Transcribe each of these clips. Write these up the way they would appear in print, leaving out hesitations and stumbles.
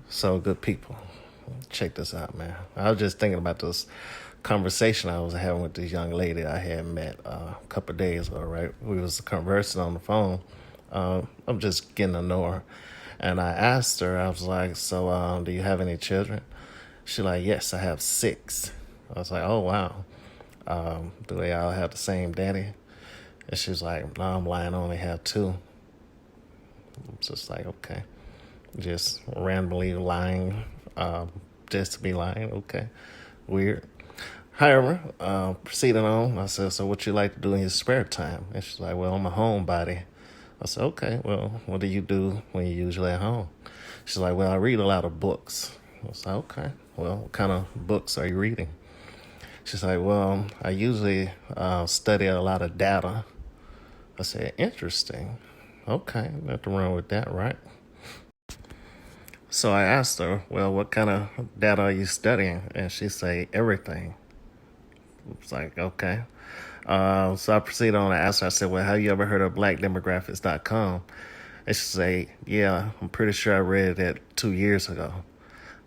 So, good people, check this out, man. I was just thinking about this conversation I was having with this young lady I had met a couple of days ago, right? We was conversing on the phone. I'm just getting to know her. And I asked her, I was like, so do you have any children? She's like, yes, I have 6. I was like, oh, wow. Do they all have the same daddy? And she's like, no, I'm lying, I only have 2. I'm just like, okay. Just randomly lying, just to be lying. Okay, weird. However, proceeding on, I said, so what you like to do in your spare time? And she's like, well, I'm a homebody. I said, okay, well, what do you do when you're usually at home? She's like, well, I read a lot of books. I said, okay, well, what kind of books are you reading? She's like, well, I usually study a lot of data. I said, interesting. Okay, nothing wrong with that, right? So I asked her, well, what kind of data are you studying? And she said, everything. It's like, okay. So I proceeded on to ask her, I said, well, have you ever heard of blackdemographics.com? And she said, yeah, I'm pretty sure I read it 2 years ago.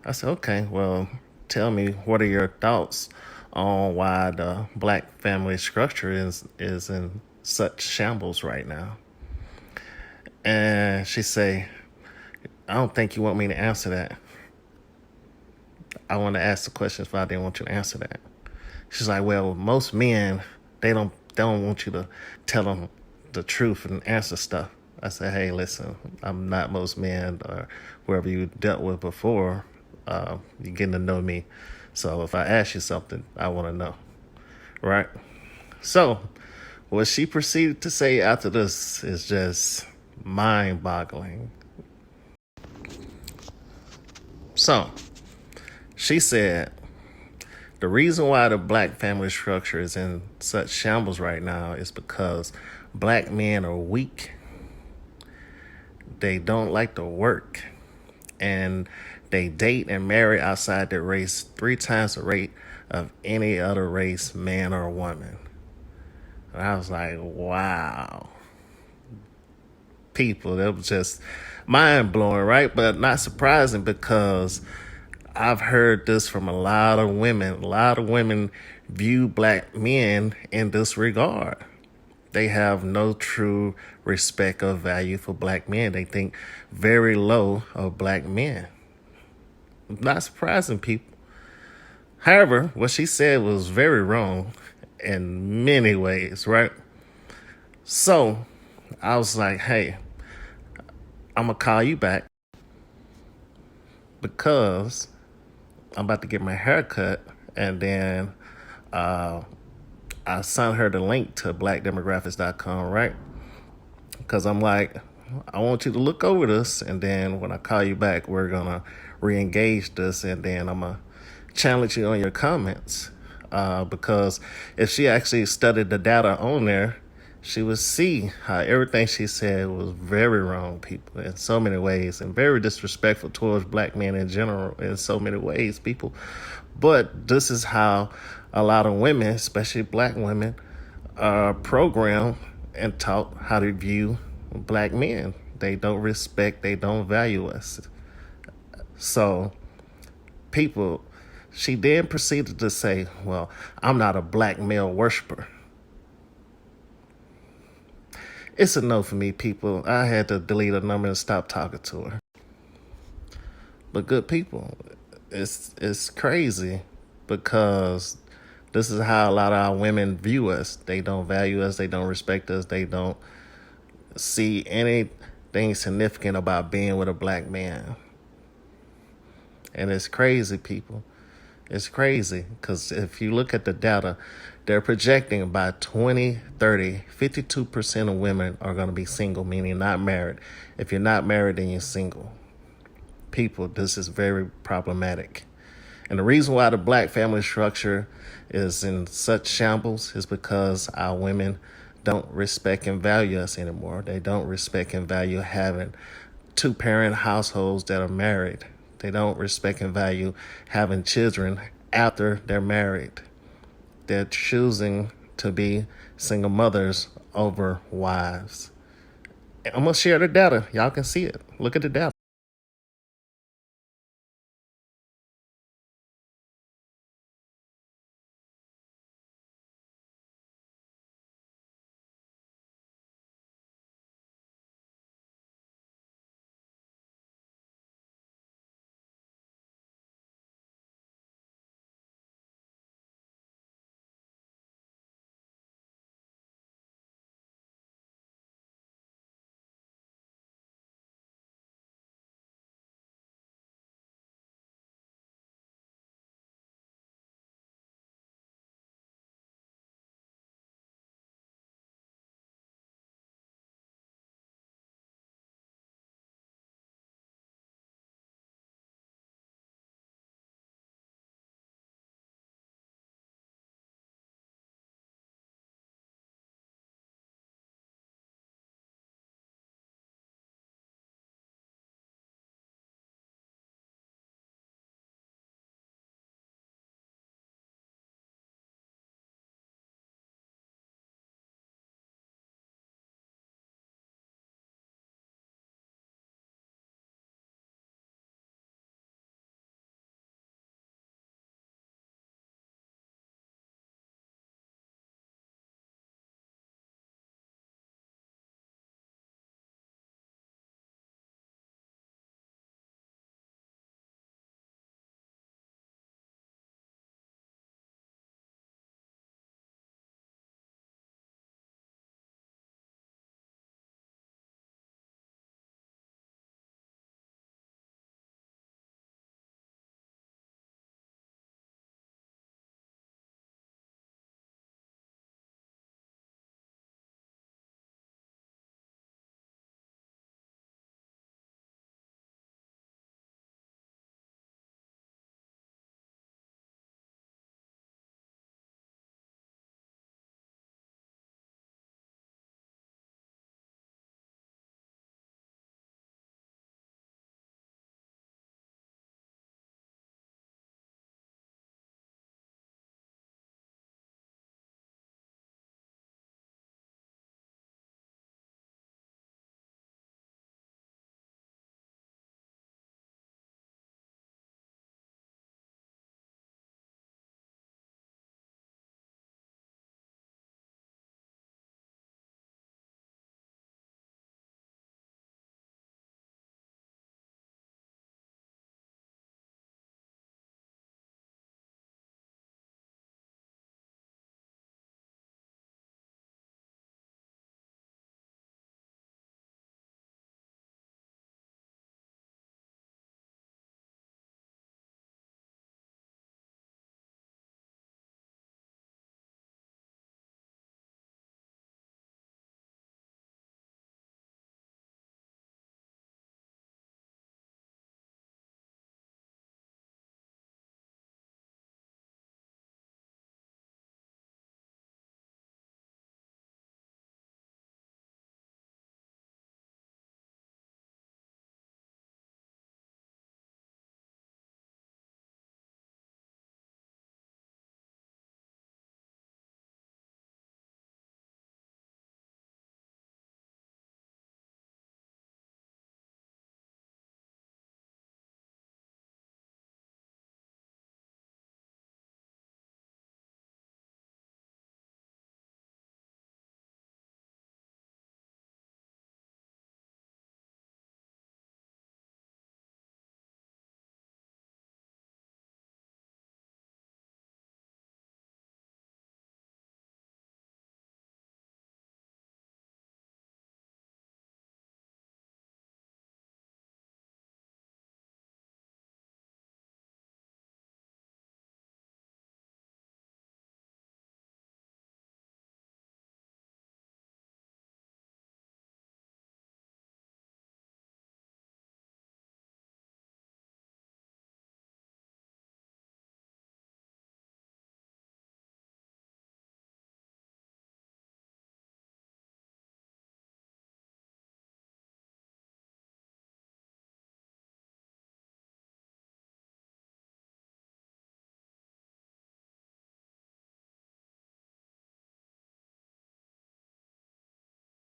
I said, okay, well, tell me, what are your thoughts on why the black family structure is in such shambles right now? And she said, I don't think you want me to answer that. I want to ask the questions, but I didn't want you to answer that. She's like, well, most men, they don't want you to tell them the truth and answer stuff. I said, hey, listen, I'm not most men or whoever you dealt with before. You're getting to know me. So if I ask you something, I want to know. Right? So what she proceeded to say after this is just mind-boggling. So she said, the reason why the black family structure is in such shambles right now is because black men are weak. They don't like to work. And they date and marry outside their race 3 times the rate of any other race, man or woman. And I was like, wow. People, that was just mind-blowing, right? But not surprising, because I've heard this from a lot of women. A lot of women view black men in this regard. They have no true respect or value for black men. They think very low of black men. Not surprising, people. However, what she said was very wrong in many ways, right? So I was like, hey, I'm going to call you back because I'm about to get my hair cut, and then I sent her the link to blackdemographics.com, right? Because I'm like, I want you to look over this, and then when I call you back, we're going to re-engage this, and then I'm going to challenge you on your comments. Because if she actually studied the data on there, she would see how everything she said was very wrong, people, in so many ways, and very disrespectful towards black men in general in so many ways, people. But this is how a lot of women, especially black women, are programmed and taught how to view black men. They don't respect, they don't value us. So, people, she then proceeded to say, well, I'm not a black male worshiper. It's a no for me, people. I had to delete a number and stop talking to her. But good people, it's crazy, because this is how a lot of our women view us. They don't value us. They don't respect us. They don't see anything significant about being with a black man. And it's crazy, people. It's crazy, because if you look at the data, they're projecting by 2030, 52% of women are going to be single, meaning not married. If you're not married, then you're single. People, this is very problematic. And the reason why the black family structure is in such shambles is because our women don't respect and value us anymore. They don't respect and value having 2-parent households that are married. They don't respect and value having children after they're married. They're choosing to be single mothers over wives. I'm going to share the data. Y'all can see it. Look at the data.